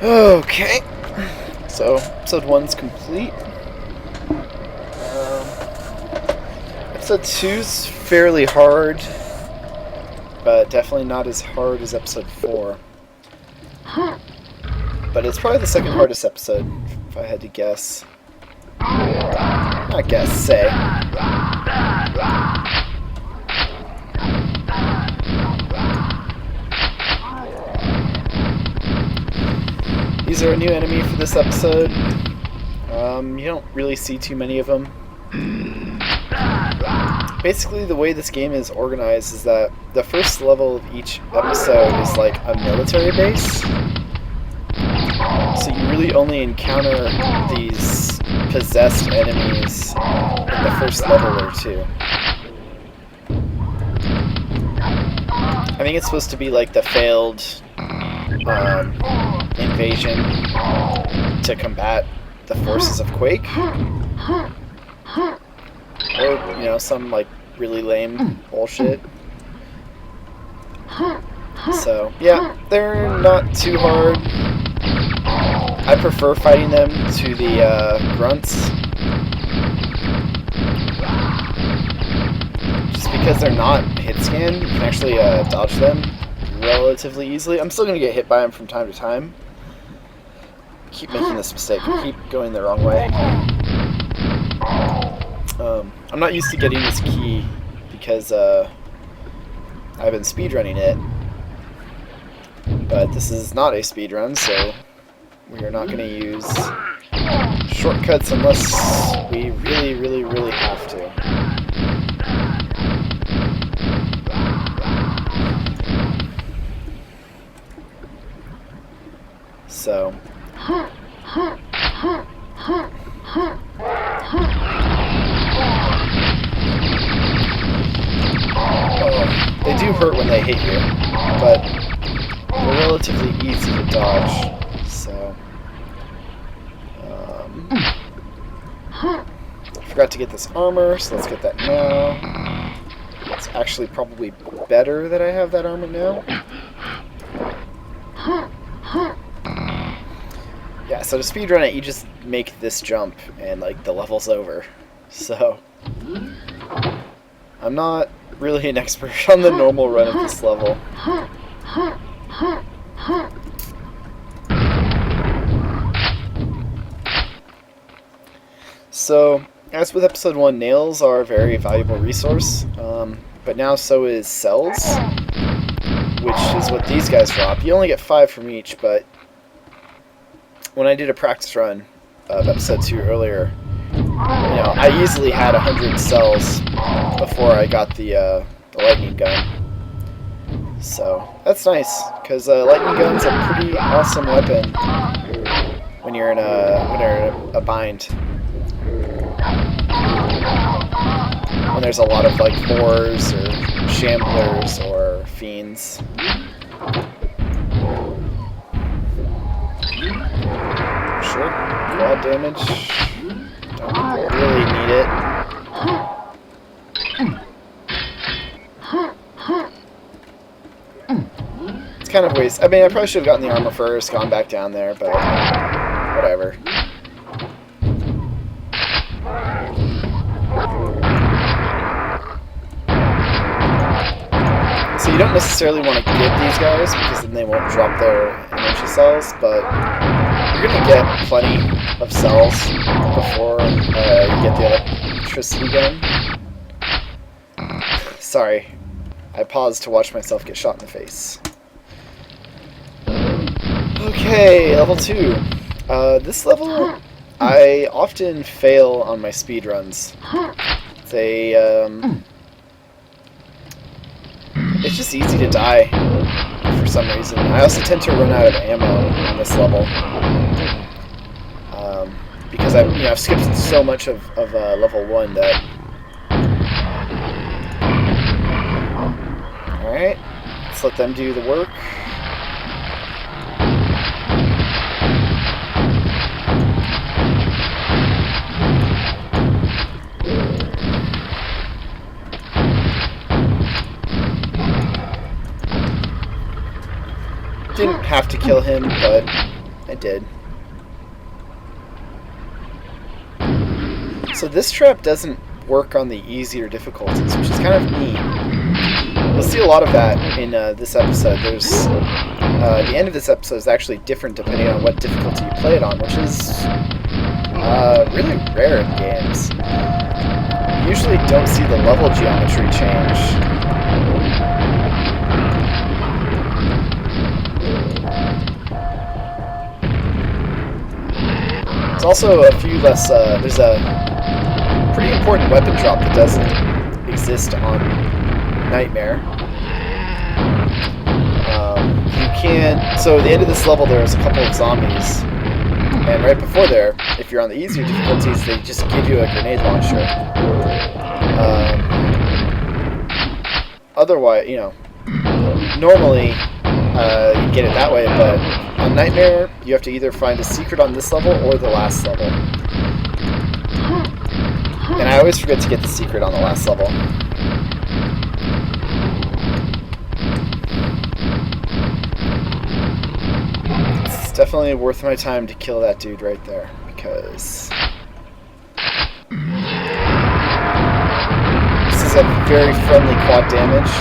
Okay, so episode 1's complete. Episode 2's fairly hard, but definitely not as hard as episode 4. But it's probably the second hardest episode, if I had to guess. Not guess, say. These are a new enemy for this episode. You don't really see too many of them. Basically, the way this game is organized is that the first level of each episode is like a military base. So you really only encounter these possessed enemies in the first level or two. I think it's supposed to be like the failed invasion to combat the forces of Quake. Or, you know, some like really lame bullshit. So, yeah, they're not too hard. I prefer fighting them to the grunts. Just because they're not hit scan, you can actually dodge them relatively easily. I'm still going to get hit by them from time to time. Keep making this mistake. I keep going the wrong way. I'm not used to getting this key because I've been speedrunning it. But this is not a speedrun, so we are not going to use shortcuts unless we really have to. So. They do hurt when they hit you, but they're relatively easy to dodge, so... forgot to get this armor, so let's get that now. It's actually probably better that I have that armor now. Yeah, so to speedrun it, you just make this jump, and, like, the level's over. So... I'm not really an expert on the normal run of this level. So, as with episode 1, nails are a very valuable resource, but now so is cells, which is what these guys drop. You only get 5 from each, but when I did a practice run of episode 2 earlier, you know, I easily had 100 cells before I got the lightning gun. So, that's nice, because lightning gun's a pretty awesome weapon when you're in a bind. When there's a lot of, like, boars or shamblers or fiends. Sure, quad damage. Don't really need it. It's kind of waste. I mean, I probably should have gotten the armor first, gone back down there, but whatever. So you don't necessarily want to get these guys because then they won't drop their energy cells, but you're going to get plenty of cells before you get the electricity gun. Sorry, I paused to watch myself get shot in the face. Okay, level 2. This level, I often fail on my speedruns. It's just easy to die for some reason. I also tend to run out of ammo on this level. Because I've skipped so much of level 1 that... Alright, let's let them do the work. Didn't have to kill him, but I did. So this trap doesn't work on the easier difficulties, which is kind of neat. We'll see a lot of that in this episode. There's the end of this episode is actually different depending on what difficulty you play it on, which is really rare in games. You usually don't see the level geometry change. There's also a few less, there's a pretty important weapon drop that doesn't exist on Nightmare. You can't, so at the end of this level there's a couple of zombies, and right before there, if you're on the easier difficulties, they just give you a grenade launcher. Otherwise, you know, normally you get it that way, but on Nightmare, you have to either find a secret on this level or the last level. And I always forget to get the secret on the last level. It's definitely worth my time to kill that dude right there, because this is a very friendly quad damage.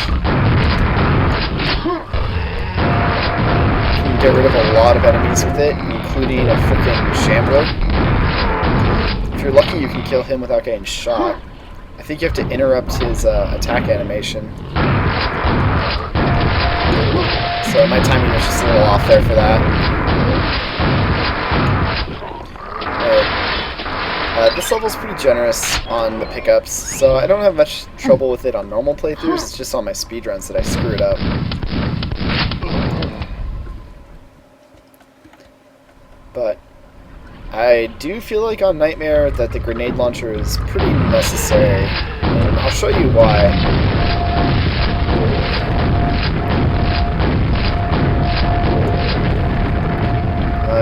Get rid of a lot of enemies with it, including a freaking shambler. If you're lucky, you can kill him without getting shot. I think you have to interrupt his attack animation. So my timing was just a little off there for that. But, this level's pretty generous on the pickups, so I don't have much trouble with it on normal playthroughs. It's just on my speedruns that I screw it up. But I do feel like on Nightmare that the grenade launcher is pretty necessary, and I'll show you why.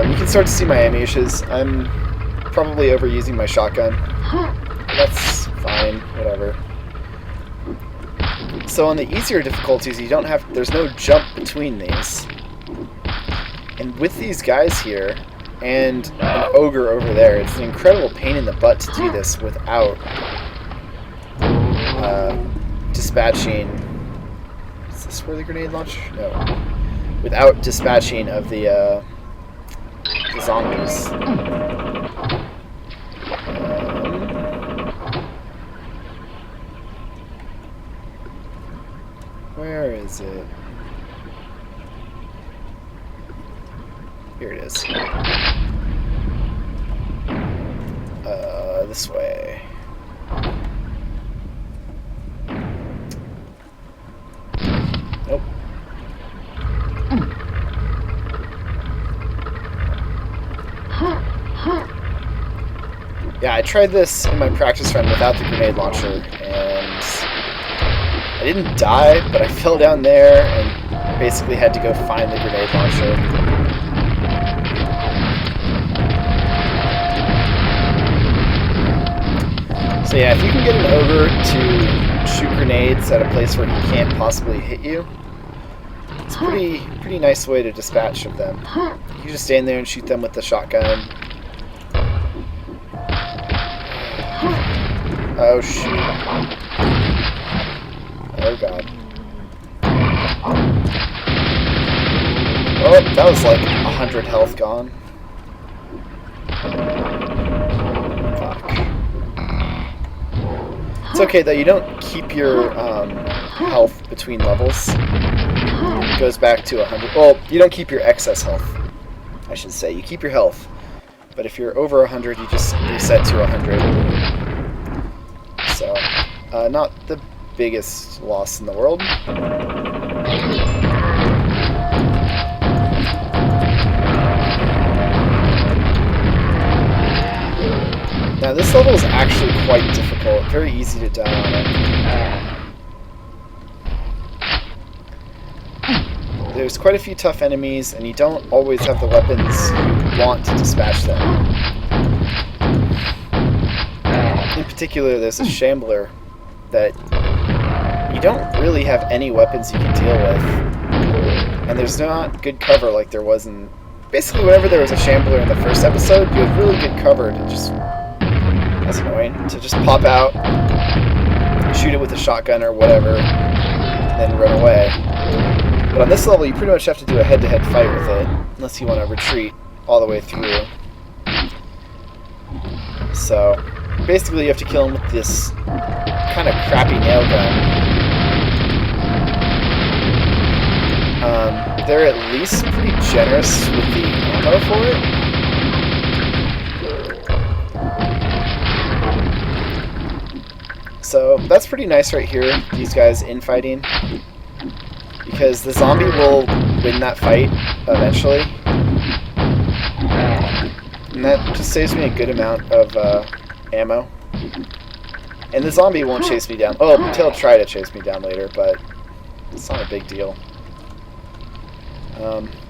You can start to see my ammunitions. I'm probably overusing my shotgun. That's fine, whatever. So on the easier difficulties, there's no jump between these. And with these guys here, and an ogre over there, it's an incredible pain in the butt to do this without dispatching... Is this where the grenade launcher? No. Without dispatching of the zombies. Where is it? Here it is. This way. Nope. Yeah, I tried this in my practice run without the grenade launcher, and I didn't die, but I fell down there and basically had to go find the grenade launcher. So yeah, if you can get an ogre to shoot grenades at a place where he can't possibly hit you, it's a pretty nice way to dispatch of them. You can just stand there and shoot them with the shotgun. Oh shoot. Oh god. Oh, that was like 100 health gone. It's okay though, you don't keep your health between levels. It goes back to 100. Well, you don't keep your excess health, I should say. You keep your health. But if you're over 100, you just reset to 100. So, not the biggest loss in the world. Now this level is actually quite difficult, very easy to die on it. There's quite a few tough enemies, and you don't always have the weapons you want to dispatch them. In particular, there's a shambler that you don't really have any weapons you can deal with, and there's not good cover like there was in basically whenever there was a shambler in the first episode, you had really good cover to just, that's annoying, to just pop out, shoot it with a shotgun or whatever, and then run away. But on this level, you pretty much have to do a head-to-head fight with it, unless you want to retreat all the way through. So, basically you have to kill him with this kind of crappy nail gun. They're at least pretty generous with the ammo for it. So that's pretty nice right here, these guys infighting. Because the zombie will win that fight eventually. And that just saves me a good amount of ammo. And the zombie won't chase me down. Oh, he'll try to chase me down later, but it's not a big deal.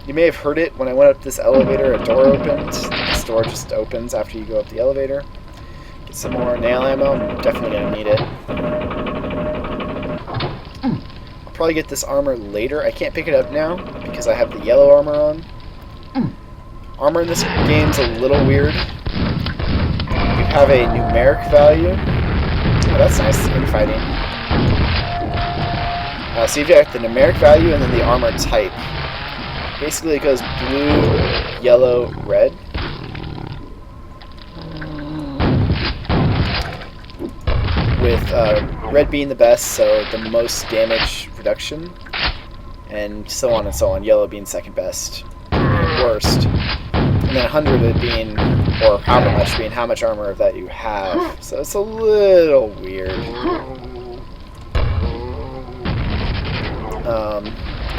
You may have heard it when I went up this elevator, a door opened. This door just opens after you go up the elevator. Get some more nail ammo. I'm definitely going to need it. I'll probably get this armor later. I can't pick it up now because I have the yellow armor on. Armor in this game's a little weird. You have a numeric value. Oh, that's nice in fighting. So you've got the numeric value and then the armor type. Basically it goes blue, yellow, red. With red being the best, so the most damage reduction, and so on and so on. Yellow being second best, being worst. And then 100 being, or however much being how much armor of that you have. So it's a little weird.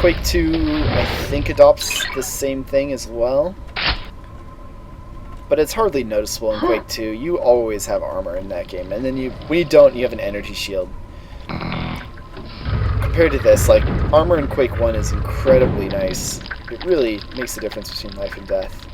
Quake 2, I think, adopts the same thing as well. But it's hardly noticeable in Quake 2. You always have armor in that game. And then when you don't, you have an energy shield. Compared to this, like, armor in Quake 1 is incredibly nice. It really makes the difference between life and death.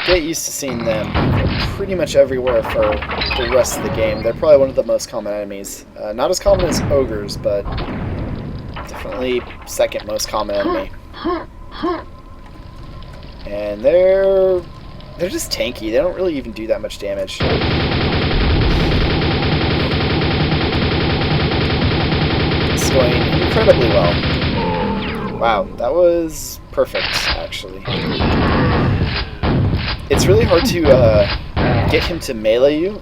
Get used to seeing them pretty much everywhere for the rest of the game. They're probably one of the most common enemies. Not as common as ogres, but definitely second most common enemy. And they're just tanky. They don't really even do that much damage. It's going incredibly well. Wow, that was perfect, actually. It's really hard to get him to melee you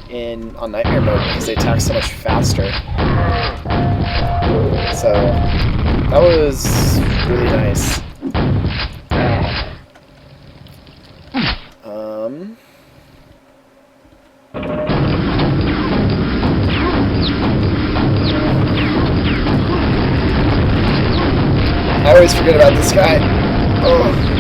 on Nightmare mode because they attack so much faster. So that was really nice. I always forget about this guy. Oh.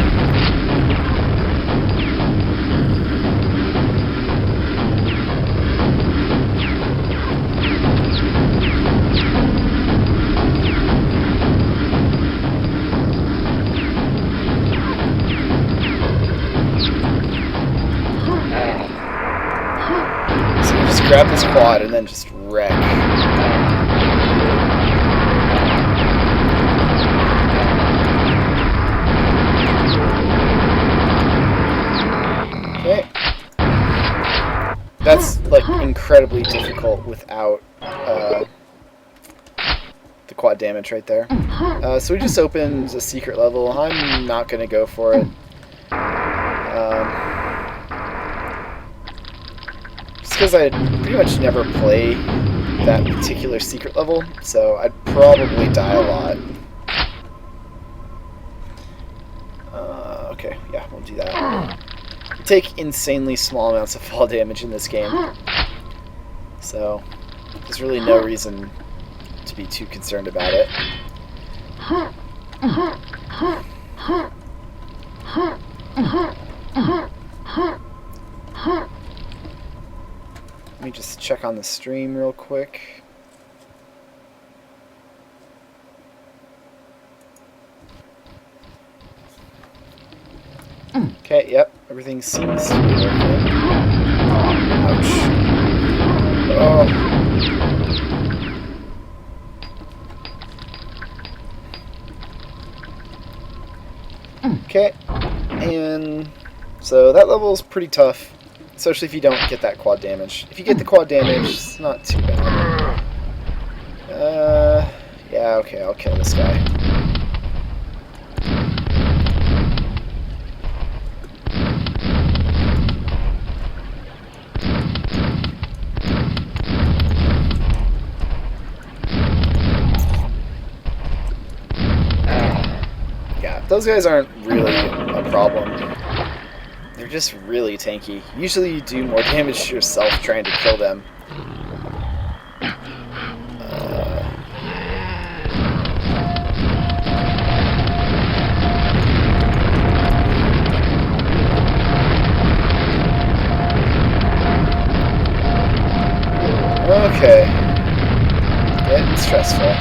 Grab this quad and then just wreck. Okay. That's like incredibly difficult without the quad damage right there. So we just opened a secret level. I'm not going to go for it. Because I pretty much never play that particular secret level, so I'd probably die a lot. Okay, yeah, we'll do that. You take insanely small amounts of fall damage in this game, so there's really no reason to be too concerned about it. Let me just check on the stream real quick. Okay, yep, everything seems to be working. Ouch. Oh. Okay, and so that level is pretty tough, especially if you don't get that quad damage. If you get the quad damage, it's not too bad. Yeah, okay, I'll kill this guy. Yeah, those guys aren't really a problem. They're just really tanky. Usually you do more damage to yourself trying to kill them. Okay. Getting stressful.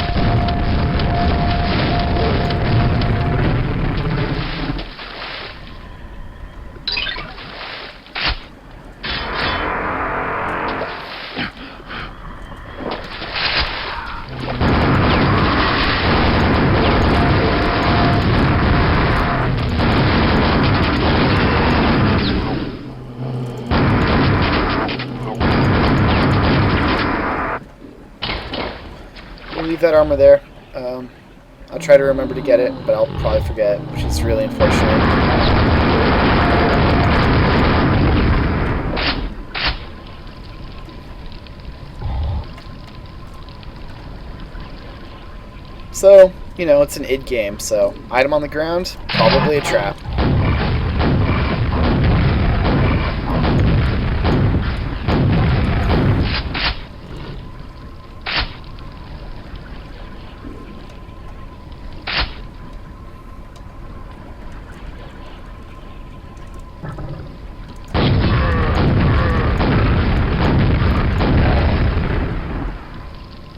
Leave that armor there. I'll try to remember to get it, but I'll probably forget, which is really unfortunate. So, you know, it's an id game, so item on the ground, probably a trap.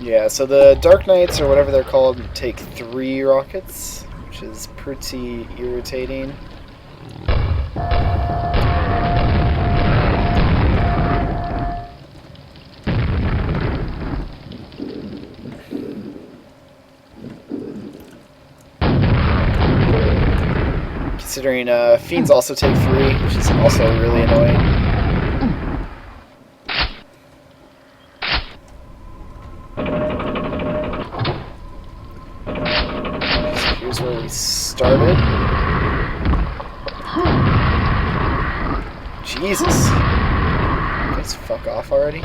Yeah, so the Dark Knights, or whatever they're called, take 3 rockets, which is pretty irritating. Considering Fiends also take 3, which is also really annoying. Here's where we started. Jesus. Guys, fuck off already.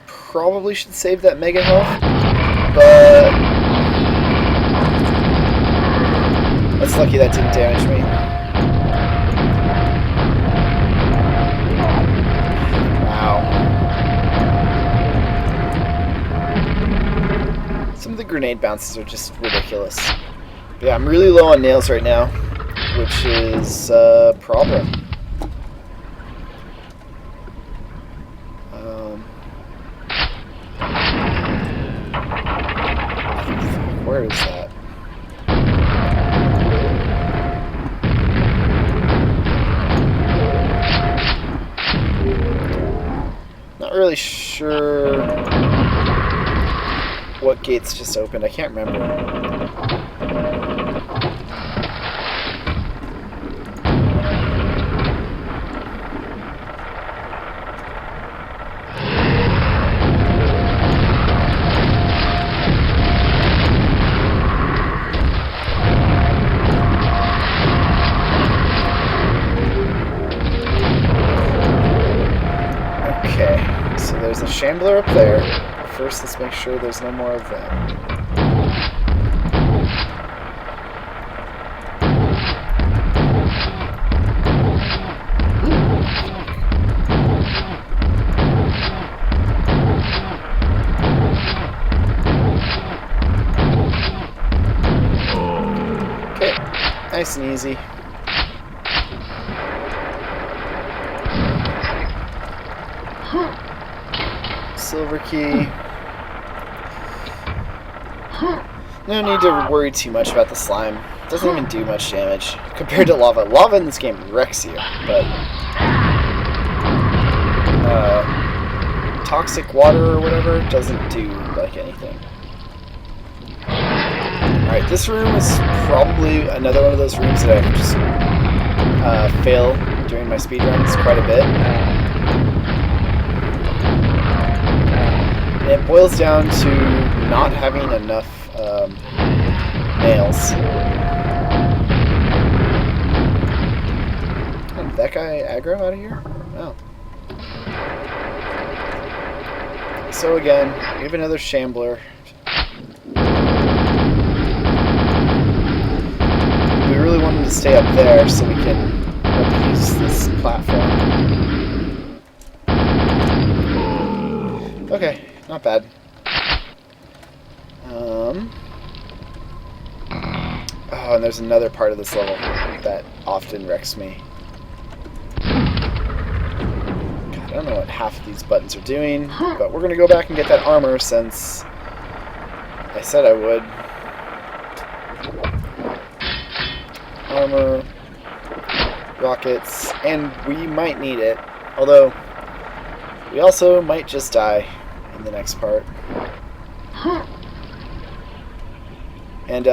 Probably should save that mega health, but that's lucky that didn't damage me. Some of the grenade bounces are just ridiculous. But yeah, I'm really low on nails right now, which is a problem. Where is that? Not really sure what gates just opened. I can't remember. Okay, so there's a Shambler up there. First, let's make sure there's no more of them. Okay, nice and easy. Silver key. No need to worry too much about the slime. It doesn't even do much damage compared to lava. Lava in this game wrecks you, but toxic water or whatever doesn't do like anything. Alright, this room is probably another one of those rooms that I just fail during my speedruns quite a bit. And it boils down to not having enough nails. Oh, did that guy aggro out of here? Oh. So again, we have another shambler. We really want him to stay up there so we can use this platform. Okay, not bad. Oh, and there's another part of this level that often wrecks me. God, I don't know what half of these buttons are doing, but we're going to go back and get that armor since I said I would. Armor, rockets, and we might need it, although we also might just die in the next part. And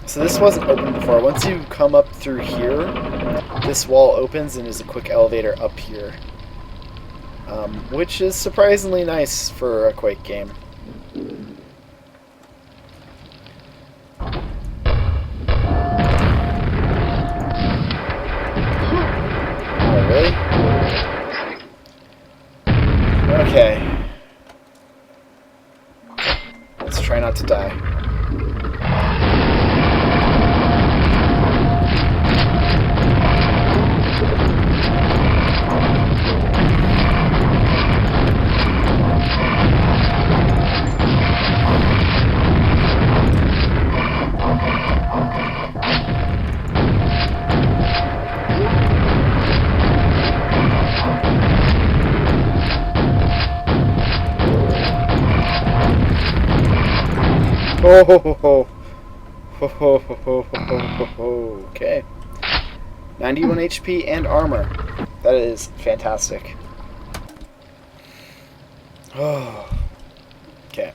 so this wasn't open before. Once you come up through here, this wall opens and is a quick elevator up here, which is surprisingly nice for a Quake game. Really? Okay. Let's try not to die. Oh, ho, ho, ho. Ho, ho, ho, ho, ho, ho, ho. Okay. 91 HP and armor. That is fantastic. Oh. Okay.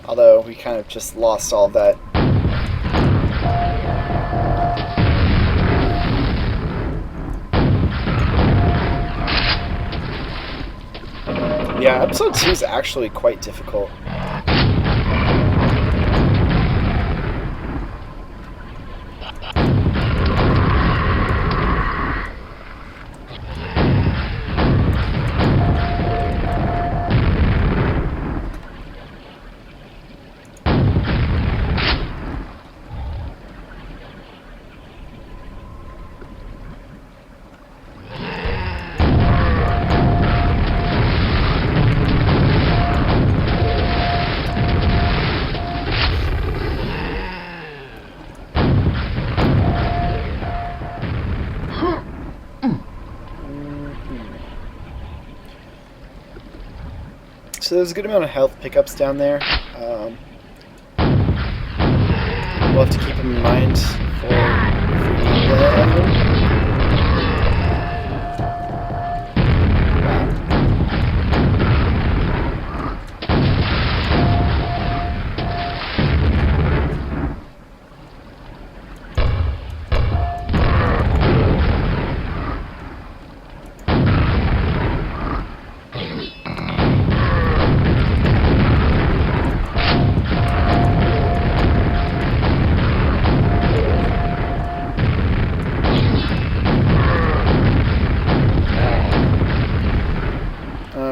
Although we kind of just lost all that. Yeah, episode 2 is actually quite difficult. So there's a good amount of health pickups down there. We'll have to keep them in mind for if we need them.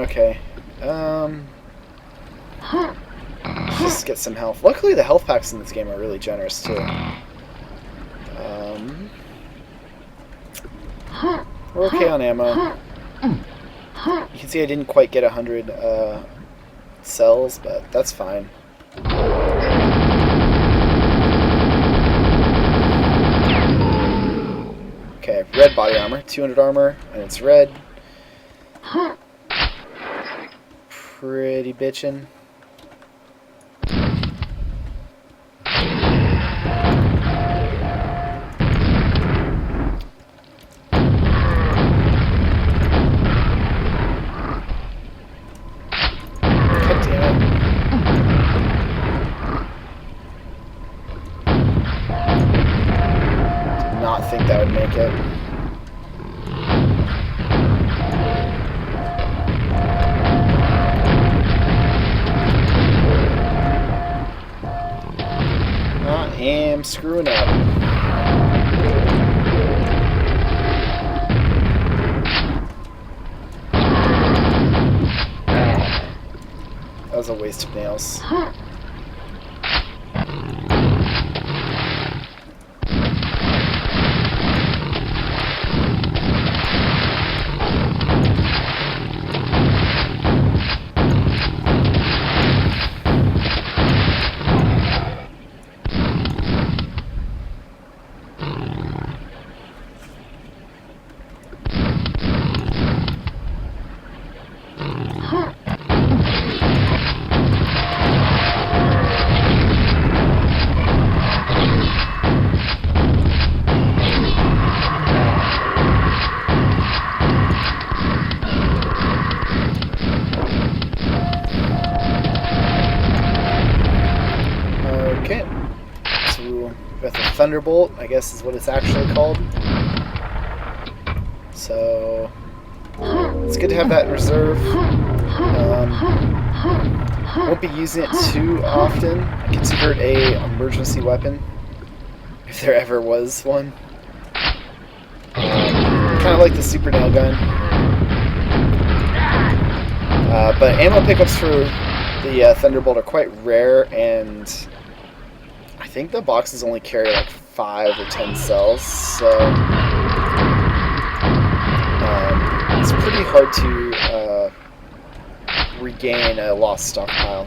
Okay. Just get some health. Luckily, the health packs in this game are really generous too. We're okay on ammo. You can see I didn't quite get 100 cells, but that's fine. red body armor, 200 armor, and it's red. Pretty bitchin'. Think that would make it. I am screwing up. That was a waste of nails. Thunderbolt, I guess is what it's actually called. So it's good to have that in reserve. Won't be using it too often. I consider it a emergency weapon, if there ever was one. Kind of like the super nail gun. But ammo pickups for the Thunderbolt are quite rare, and I think the boxes only carry like 5 or 10 cells, so it's pretty hard to regain a lost stockpile.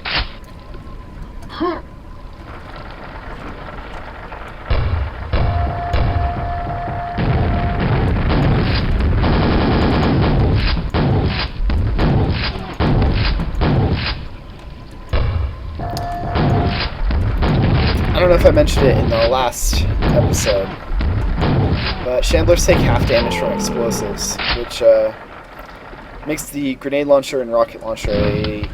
I don't know if I mentioned it in the last episode, but Chandlers take half damage from explosives, which makes the grenade launcher and rocket launcher a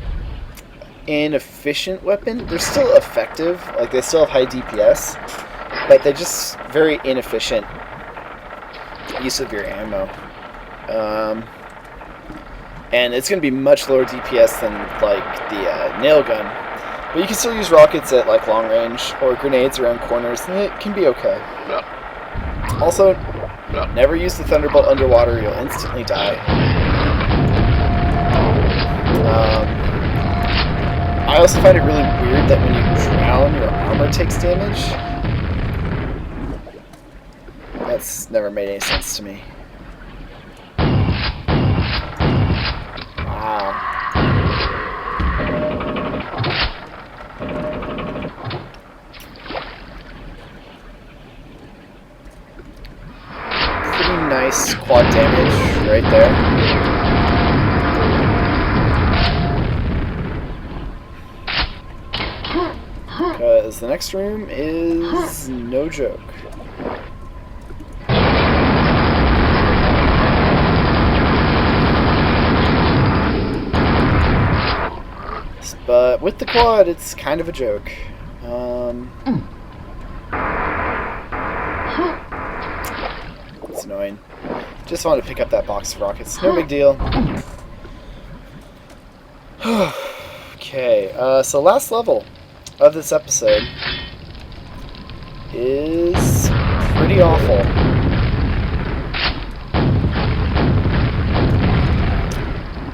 inefficient weapon. They're still effective, like they still have high DPS, but they're just very inefficient use of your ammo. And it's going to be much lower DPS than like the nail gun. But you can still use rockets at like long range or grenades around corners, and it can be okay. Also, never use the Thunderbolt underwater; you'll instantly die. I also find it really weird that when you drown, your armor takes damage. That's never made any sense to me. Wow. Nice quad damage right there. Because the next room is no joke. But with the quad, it's kind of a joke. It's annoying. Just wanted to pick up that box of rockets. No big deal. Okay, so last level of this episode is pretty awful.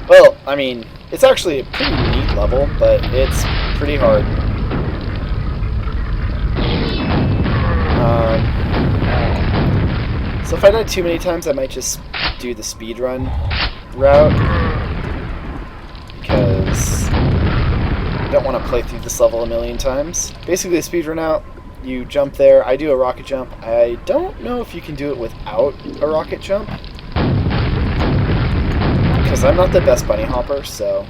Well, I mean, it's actually a pretty neat level, but it's pretty hard. So if I die too many times, I might just do the speedrun route, because I don't want to play through this level a million times. Basically, the speedrun out you jump there. I do a rocket jump. I don't know if you can do it without a rocket jump, because I'm not the best bunny hopper, so...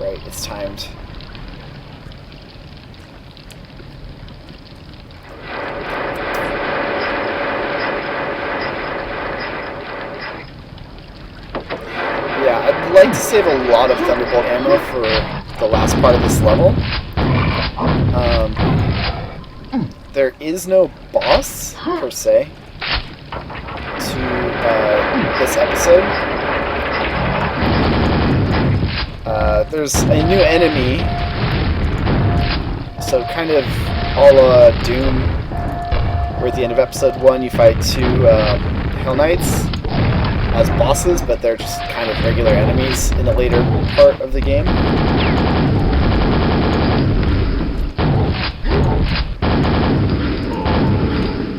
right, it's timed. Yeah, I'd like to save a lot of Thunderbolt ammo for the last part of this level. There is no boss, per se, to this episode. There's a new enemy, so kind of a la Doom, where at the end of episode 1 you fight 2 Hell Knights as bosses, but they're just kind of regular enemies in the later part of the game.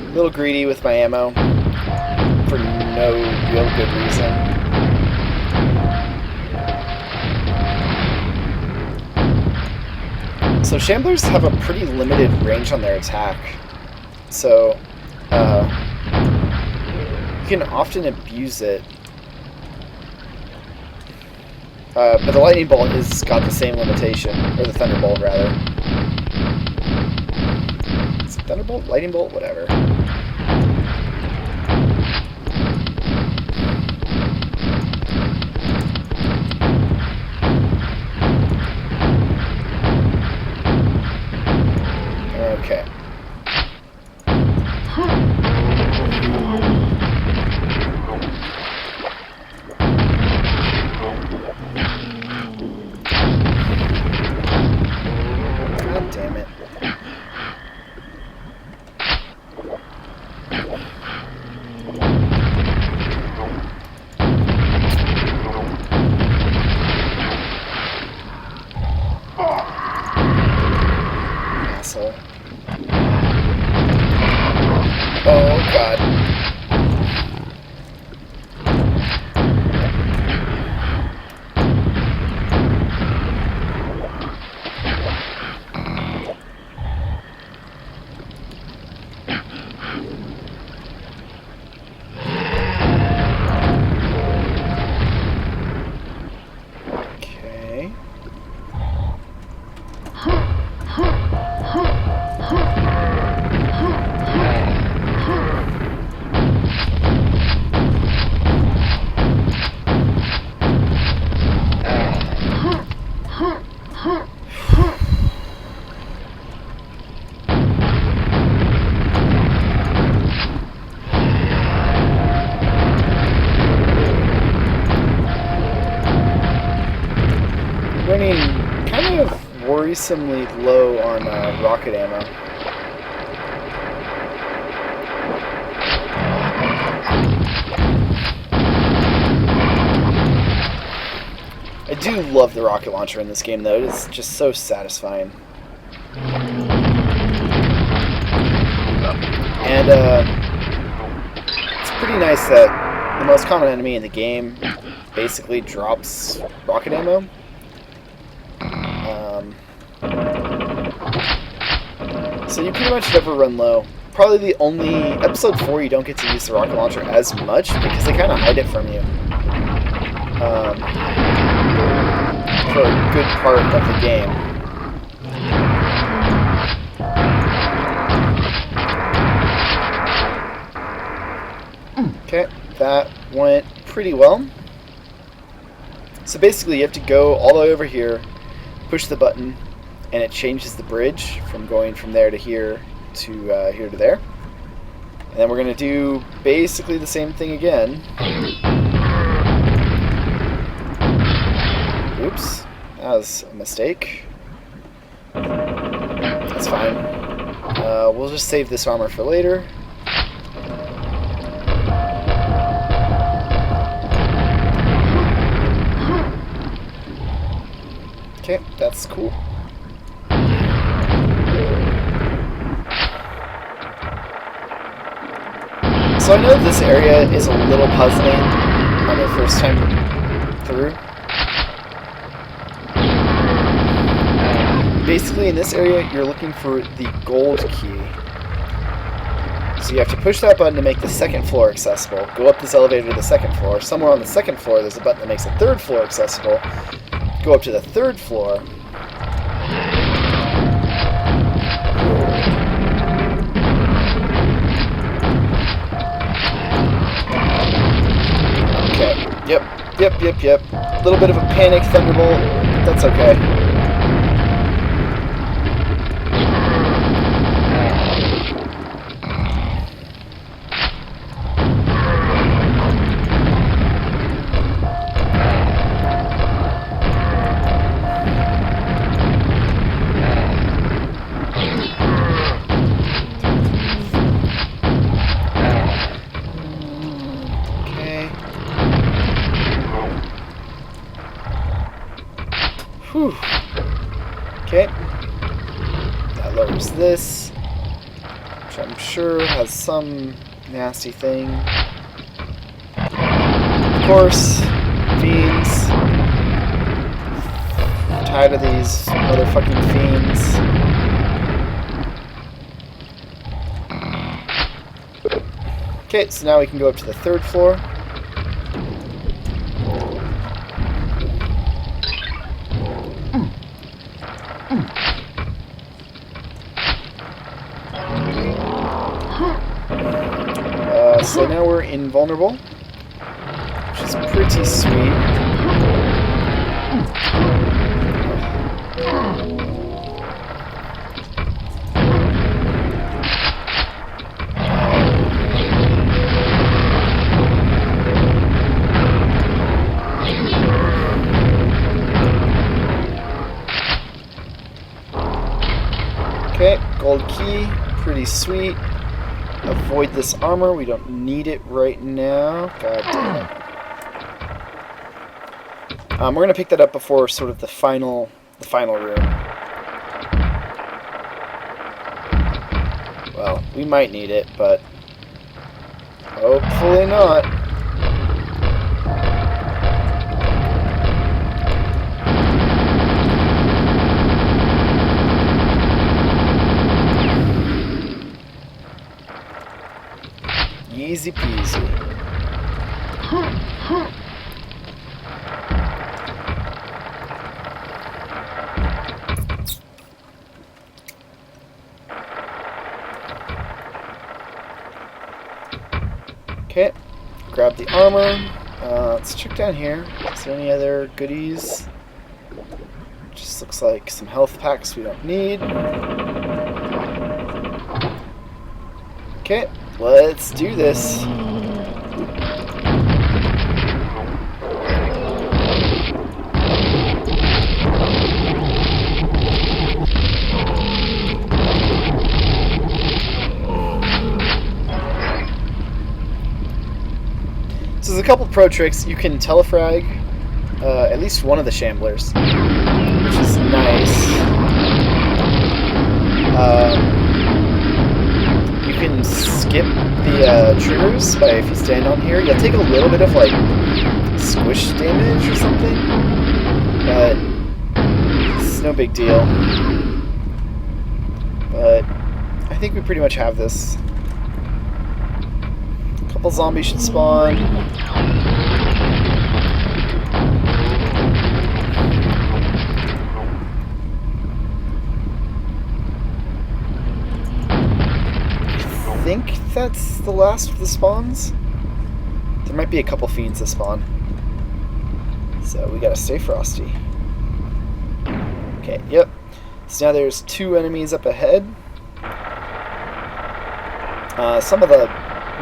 A little greedy with my ammo for no real good reason. So Shamblers have a pretty limited range on their attack, so you can often abuse it. But the Lightning Bolt has got the same limitation, or the Thunderbolt rather. Is it Thunderbolt? Lightning Bolt? Whatever. Okay. God damn it. Asshole. Oh god. Okay. Running kind of worrisomely low on rocket ammo. I do love the rocket launcher in this game, though. It's just so satisfying. And it's pretty nice that the most common enemy in the game basically drops rocket ammo. So you pretty much never run low. Probably the only... Episode 4 you don't get to use the rocket launcher as much because they kind of hide it from you. For a good part of the game. Okay, that went pretty well. So basically you have to go all the way over here, push the button, and it changes the bridge from going from there to here to here to there. And then we're going to do basically the same thing again. Oops, that was a mistake. That's fine. We'll just save this armor for later. Okay, that's cool. So I know this area is a little puzzling on the first time through. Basically, in this area, you're looking for the gold key. So you have to push that button to make the second floor accessible. Go up this elevator to the second floor. Somewhere on the second floor, there's a button that makes the third floor accessible. Go up to the third floor. Okay. Yep. A little bit of a panic thunderbolt. That's okay. Whew. Okay. That lowers this, which I'm sure has some nasty thing. Of course, fiends. I'm tired of these motherfucking fiends. Okay, so now we can go up to the third floor. So now we're invulnerable, which is pretty sweet. Okay, gold key, pretty sweet. Avoid this armor, we don't need it right now. God damn it. We're going to pick that up before sort of the final room. Well, we might need it, but hopefully not. Easy peasy. Okay, grab the armor. Let's check down here. Is there any other goodies? Just looks like some health packs we don't need. Okay. Let's do this. So there's a couple pro tricks. You can telefrag at least one of the shamblers, which is nice. You can skip the triggers by if you stand on here. You'll take a little bit of like squish damage or something, but it's no big deal. But I think we pretty much have this. A couple zombies should spawn. I think that's the last of the spawns. There might be a couple fiends that spawn. So we gotta stay frosty. Okay, yep. So now there's 2 enemies up ahead. Some of the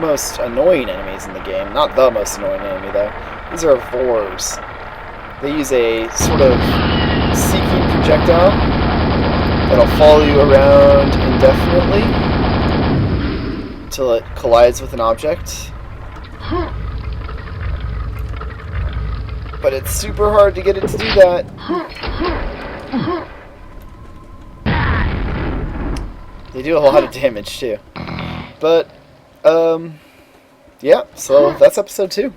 most annoying enemies in the game. Not the most annoying enemy though. These are Vors. They use a sort of seeking projectile that'll follow you around indefinitely until it collides with an object. But it's super hard to get it to do that. They do a lot of damage too. But, yeah, so that's episode 2.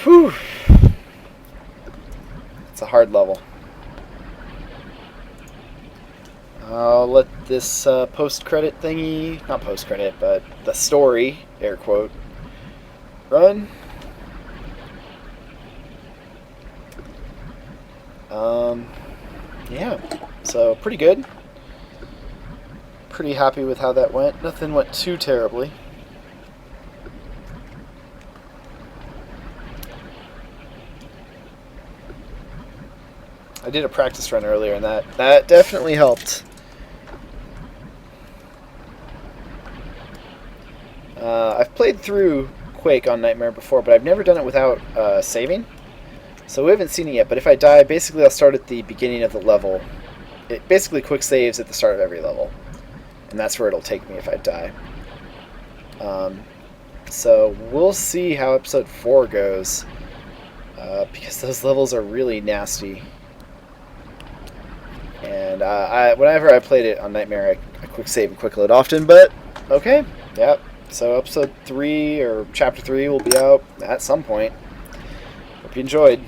Whew. It's a hard level. I'll let this post-credit thingy, not post-credit, but the story, air quote, run. Yeah, so pretty good. Pretty happy with how that went. Nothing went too terribly. I did a practice run earlier, and that definitely helped. I've played through Quake on Nightmare before, but I've never done it without saving. So we haven't seen it yet, but if I die, basically I'll start at the beginning of the level. It basically quick saves at the start of every level. And that's where it'll take me if I die. So we'll see how episode 4 goes. Because those levels are really nasty. And whenever I played it on Nightmare, I quick save and quick load often, but okay. Yep. So episode 3 or chapter 3 will be out at some point. Hope you enjoyed.